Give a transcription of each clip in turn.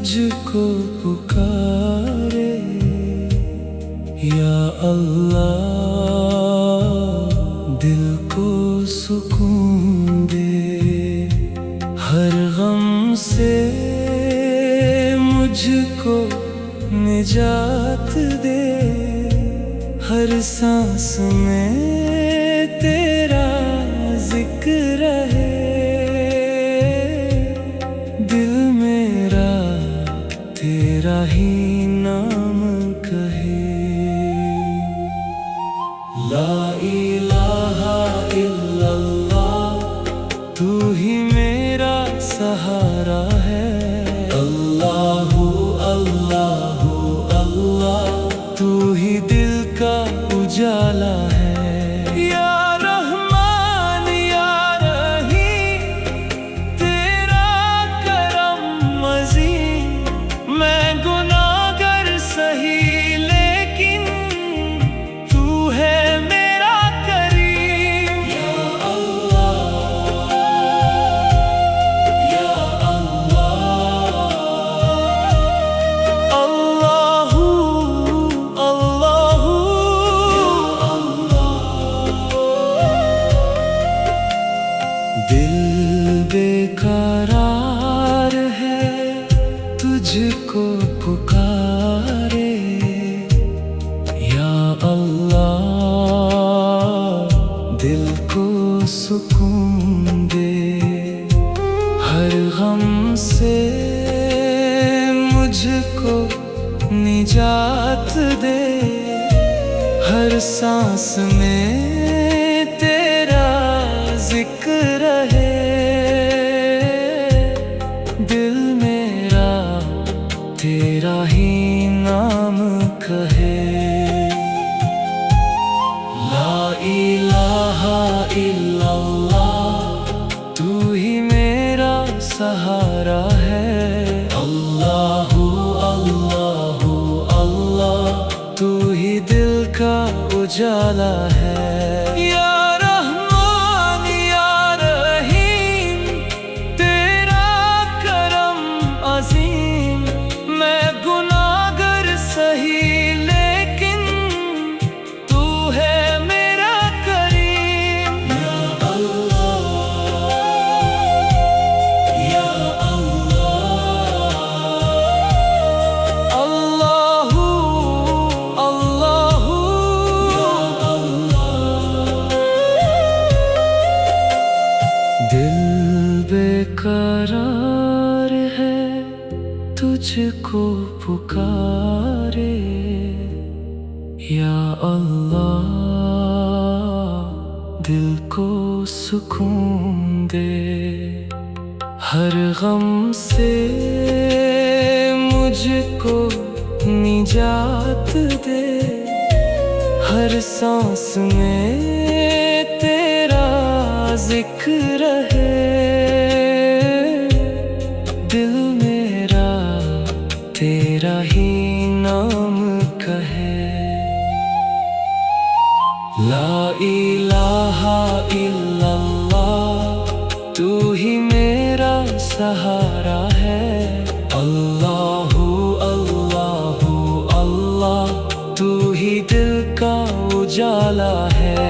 तुझको पुकारे या अल्लाह। दिल को सुकून दे, हर गम से मुझको निजात दे। हर सांस में तेरा जिक्र है, दिल मेरा तेरा ही नाम कहे। ला इलाहा इल्लल्लाह, तू ही मेरा सहारा है। अल्लाहू अल्लाहू अल्लाह, तू ही दिल का उजाला है। या रहमान या रहीम, तेरा करम अज़ीम। मैं गुनाहगार सही लेकिन तू है मेरा करीम। या अल्लाह या अल्लाह, अल्लाहू अल्लाहू दिल बेकरार है, तुझको पुकारे या अल्लाह। दिल को सुकून दे, हर गम से मुझको निजात दे। हर सांस में तेरा जिक्र है, दिल मेरा तेरा ही नाम कहे। ला इलाहा इल्लल्लाह, तू ही मेरा सहारा है। अल्लाहू अल्लाहू अल्लाह, तू ही दिल का उजाला है। या रहमान या रहीम, तेरा करम अज़ीम। मैं गुनाहगार सही लेकिन तू है मेरा करीम। या अल्लाह या अल्लाह, अल्लाहू अल्लाहू दिल बेकरार है, तुझको पुकारे या अल्लाह। दिल को सुकून दे, हर गम से मुझको निजात दे। हर सांस में तेरा जिक्र है, दिल मेरा तेरा ही नाम कहे। ला इलाहा इल्लल्लाह, तू ही मेरा सहारा है। अल्लाहू अल्लाहू अल्लाह, तू ही दिल का उजाला है।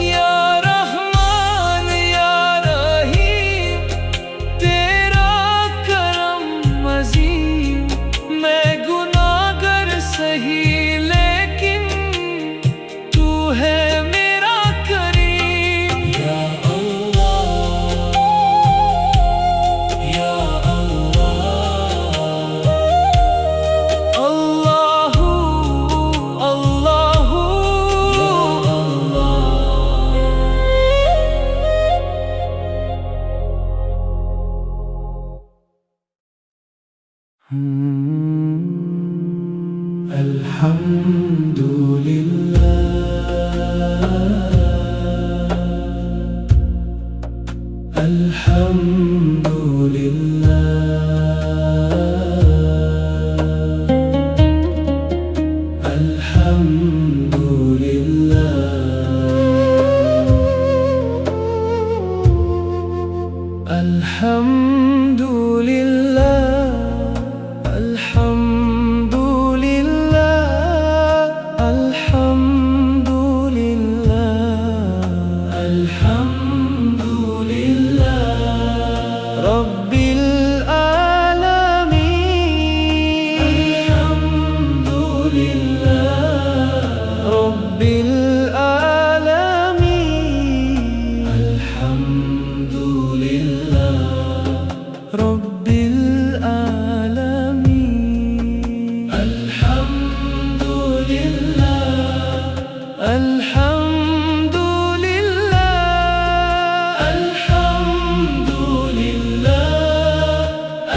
या रहमान या रहीम, तेरा करम अज़ीम। मैं गुनाहगार सही लेकिन तू है मेरा करीम। या अल्लाह या अल्लाह, अल्लाहू अल्लाहू अल्हम्दुलिल्लाह अल्हम्दुलिल्लाह अल्हम्दुलिल्लाह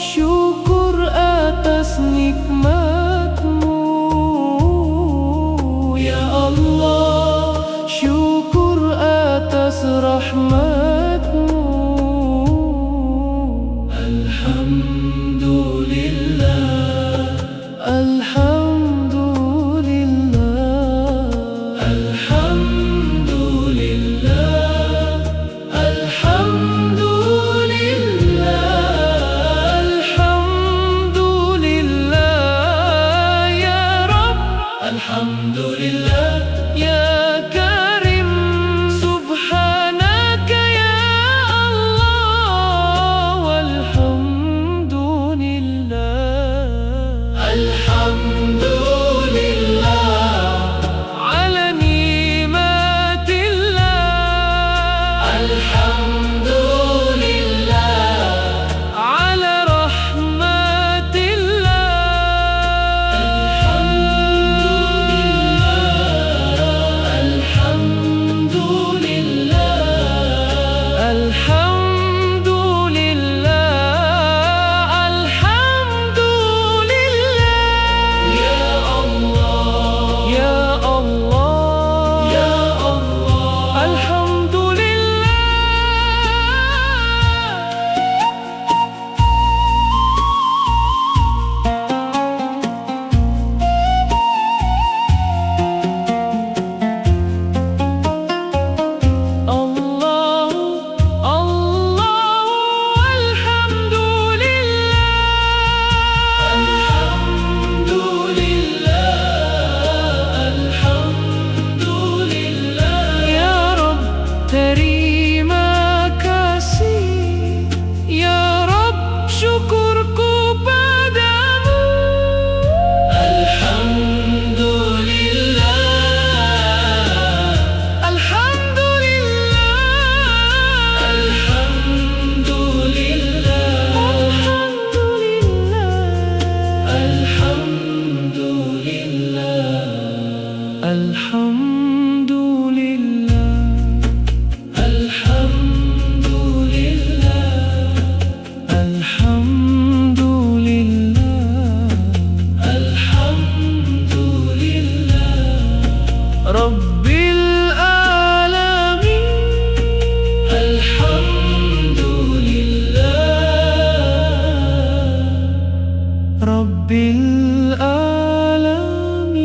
syukur atas nikmat-Mu ya Allah syukur atas rahmat-Mu Alhamdulillah Alhamdulillah Alhamdulillah Alhamdulillah Alhamdulillah ya Rabb Alhamdulillah ya Karim Subhanaka ya Allah walhamdulillah Alhamdulillah ala ni'matillah Alhamdulillah ala rahmatillah Terima kasih ya Rabb syukurku padamu Alhamdulillah Alhamdulillah Alhamdulillah Alhamdulillah Alhamdulillah Rabbil alamin Alhamdulillah Rabbil alamin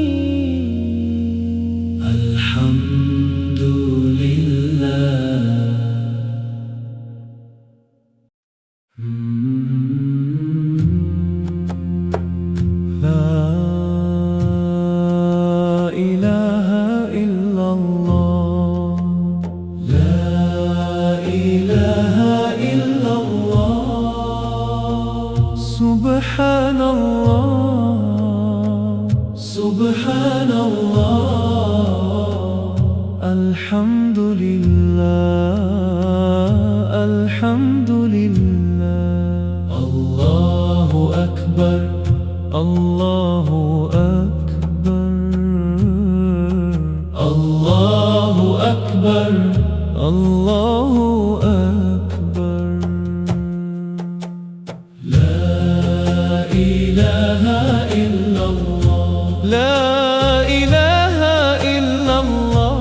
Alhamdulillah La ilaha illallah La ilaha illallah Subhanallah Subhanallah Alhamdulillah Alhamdulillah Allahu Akbar Allahu Akbar Allahu Akbar Allahu Akbar La ilaha illallah La ilaha illallah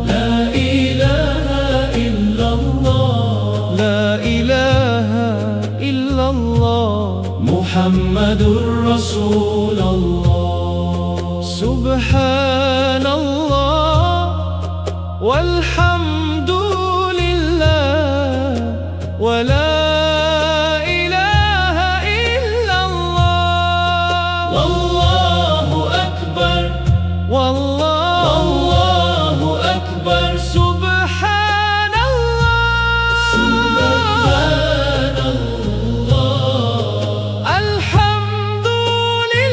La ilaha illallah La ilaha illallah Muhammadur Rasulullah Subhanallah Walhamdulillah Wa la ilaha illallah Wallahu akbar Wallahu akbar Subhanallah Subhanallah Alhamdulillah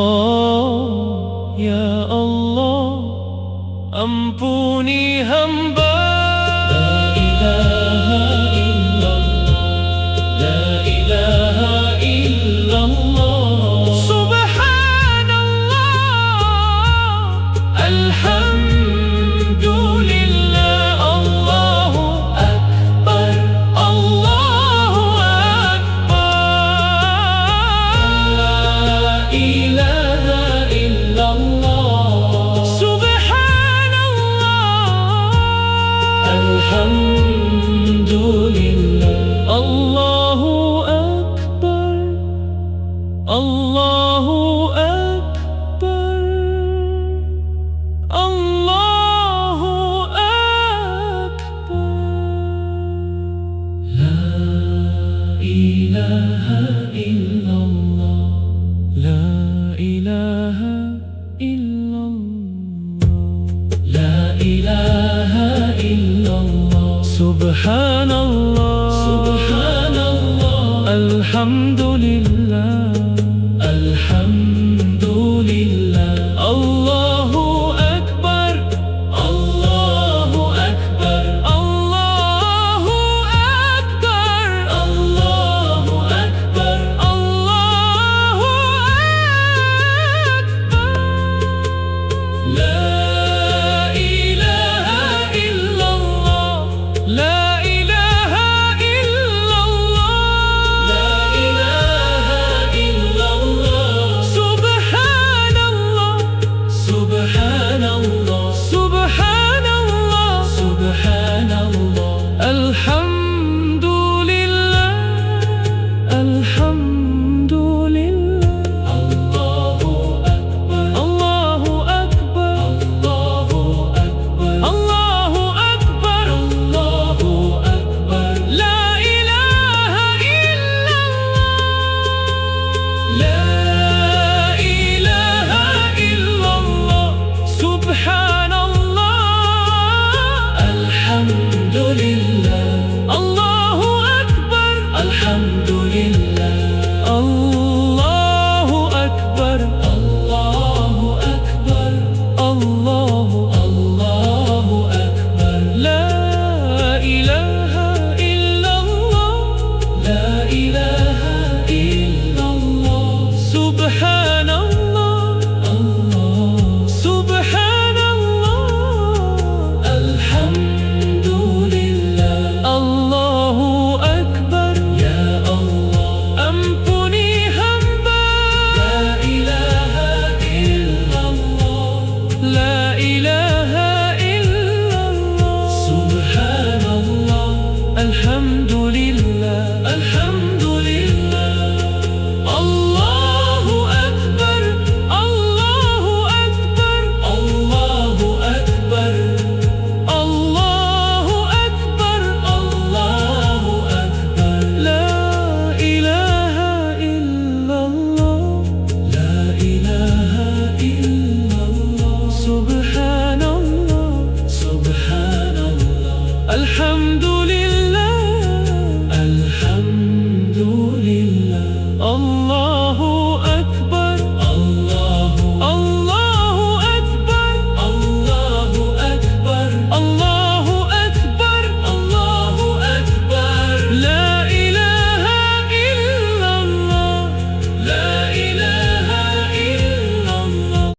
Allah ya Allah ampuni hamba la ilaha illallah subhanallah alhamdulillah Allahu akbar Allahu akbar la ilaha illallah subhanallah alhamdulillah Allahu akbar Allahu akbar Allahu akbar la ilaha illallah la ilaha illallah la ilaha illallah subhanallah subhanallah alhamdulillah alhamdulillah Allahu akbar Allahu akbar Allahu akbar Allahu akbar Allahu akbar la ilaha illallah la ilaha illallah la ilaha illallah subhanallah subhanallah subhanallah subhanallah alhamdulillah alhamdulillah Allahu akbar Allahu akbar Allahu akbar Allahu akbar la ilaha illallah la ilaha illallah subhanallah alhamdulillah Allahu akbar alhamdulillah Allahu akbar Allahu akbar Allahu akbar la ilaha illallah la ilaha illallah subhanallah subhanallah alhamdulillah Allahu akbar ya Allah ampuni hamba la ilaha illallah la ilaha illallah subhanallah alhamdulillah alhamdulillah Allahu akbar Allahu akbar Allahu akbar Allahu akbar Allahu akbar la ilaha illallah la ilaha illallah subhanallah subhanallah alhamdulillah alhamdulillah Allahu akbar Allahu akbar Allahu akbar Allahu akbar Allahu akbar la ilaha illallah la ilaha illallah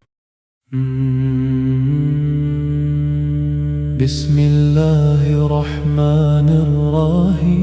Bismillahir Rahmanir Rahim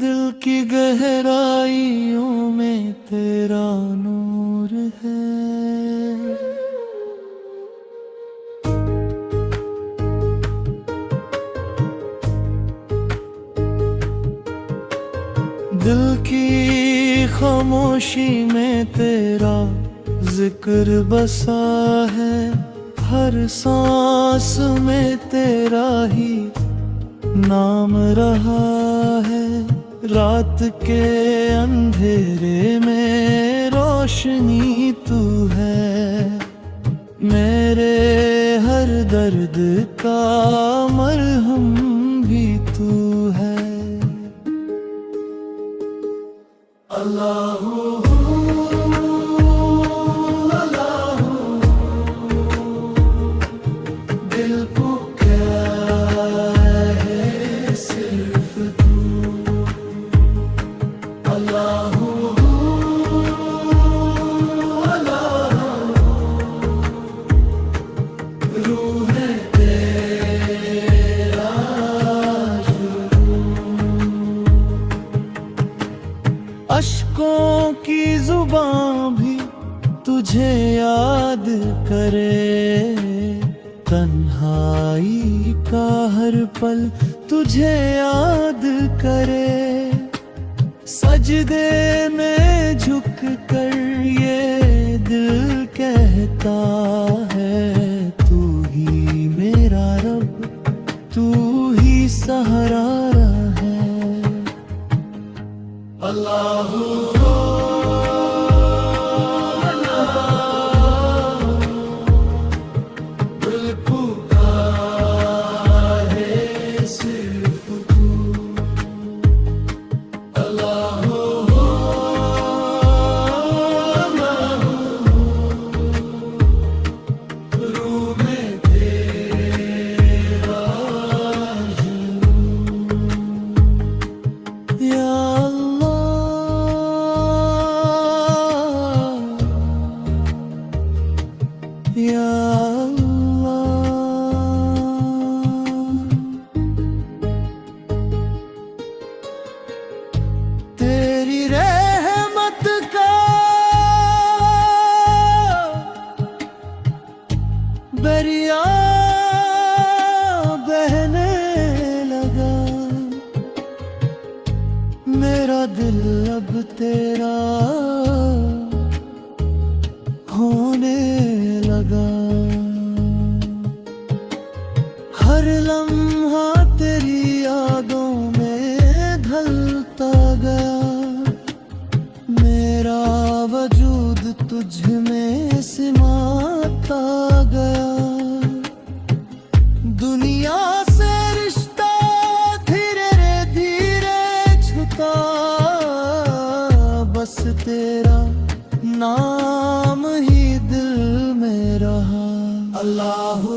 दिल की गहराइयों में तेरा नूर है दिल की खामोशी में तेरा जिक्र बसा है हर सांस में तेरा ही नाम रहा है रात के अंधेरे में रोशनी तू है मेरे हर दर्द का मरहम भी तू है अल्लाह दिल को क्या है सिर्फ तू अल्लाह रूह है तेरा अश्कों की जुबां भी तुझे याद करे तन्हाई का हर पल तुझे याद करे सजदे में झुक कर ये दिल कहता है तू ही मेरा तेरी रहमत का दरिया बहने लगा, मेरा दिल अब तेरा होने लगा। हर लम्हा तेरी यादों में ढलता गया, मेरा वजूद तुझ में समाता गया। दुनिया से रिश्ता धीरे धीरे छूटा, बस तेरा नाम ही दिल में रहा। अल्लाहू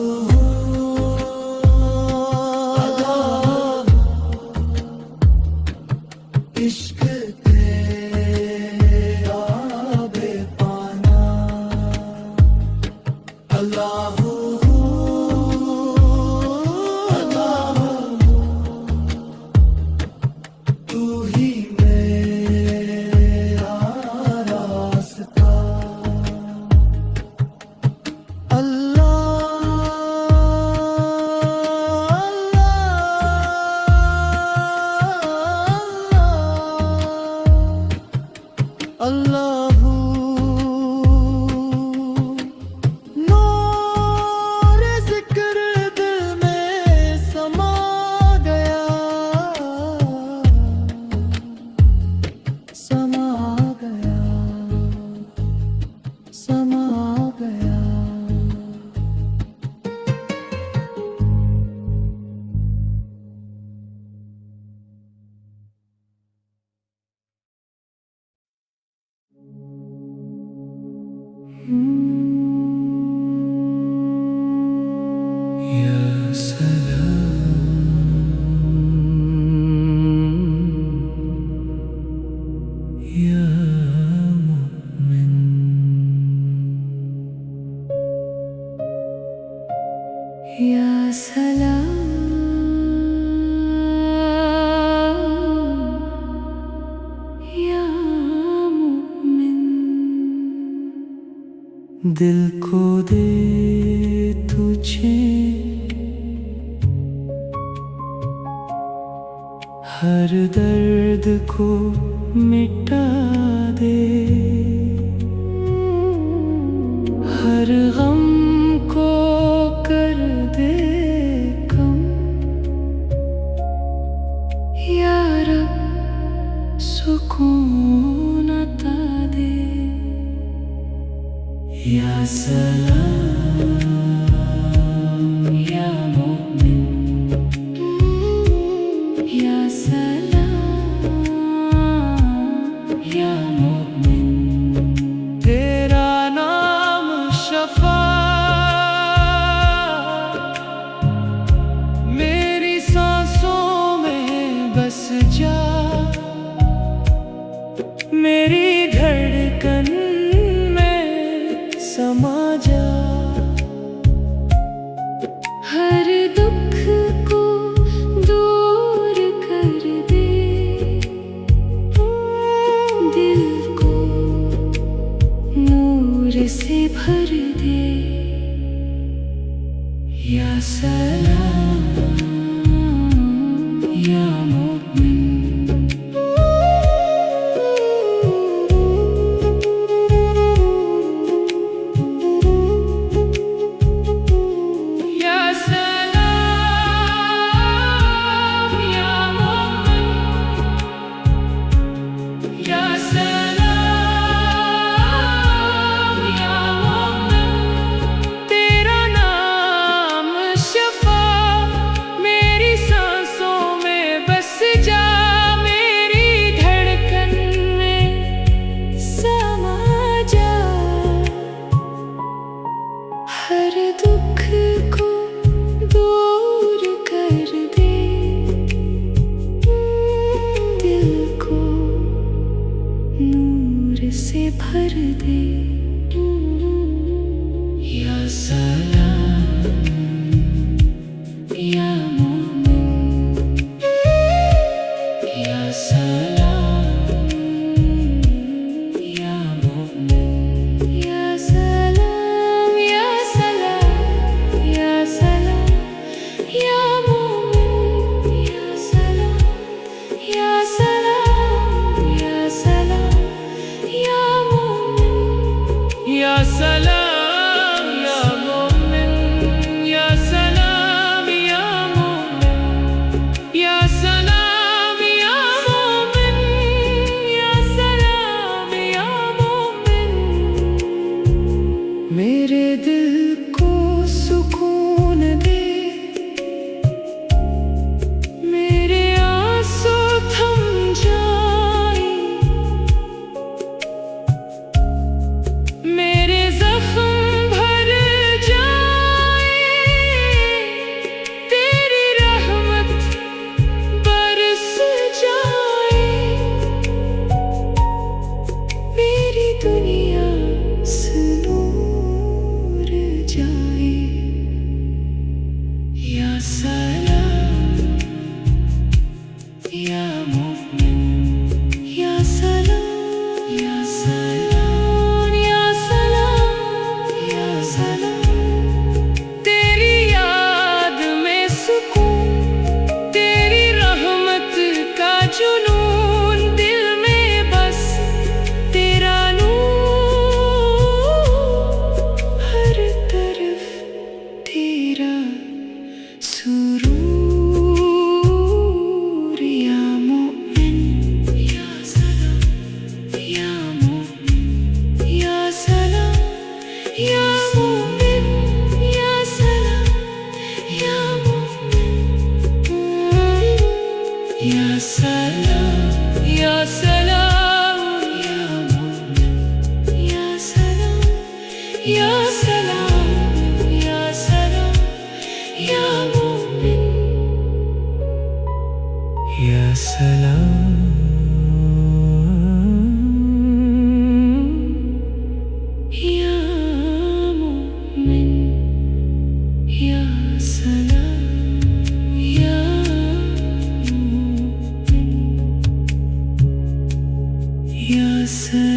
इश्क तेरा बेपाना, अल्लाहू अल्लाहू तू ही मेरा रास्ता। अल्लाहू नूर ज़िक्र दिल में समा गया, समा गया, समा गया। या सलाम या मुमिन, या सलाम या मुमिन। दिल को दे तुझे हर दर्द को मिटा दे, हर गम को कर दे कम। या रब सुकून अता दे। या सलाम या मुमिन, या सलाम या मुमिन। तेरा नाम शफा मेरी सांसों में बस जा, मेरी धड़कन समा जा। हर दुख को दूर कर दे, दिल को नूर से भर दे। या सलाम या मुमिन, से भर दे। या सलाम या मोमिन, या सलाम या मोमिन, या सलाम या सलाम या सलाम या मोमिन, या सलाम या सलाम या सलाम या मोमिन, या सलाम या मोमिन, या सलाम या मोमिन, या सलाम या मोमिन, या सलाम या मोमिन। मेरे दिल को सुकून दे, मेरे आंसू थम जाए, मेरे जख्म भर जाए, तेरी रहमत बरस जाए, मेरी दुनिया से नूर जाए। या सलाम या मोमिन, या सलाम या सलाम या सलाम या सलाम। तेरी याद में सुकून, तेरी रहमत का जुनून, दिल में बस तेरा नूर, हर तरफ तेरा सुरूर। या मोमिन, या सलाम या मोमिन, या सलाम या मोमिन, या सलाम या मोमिन, या सलाम या सलाम या मोमिन, या सलाम या सलाम या सलाम या मोमिन, या सलाम या मोमिन, या सलाम या मोमिन, या सलाम।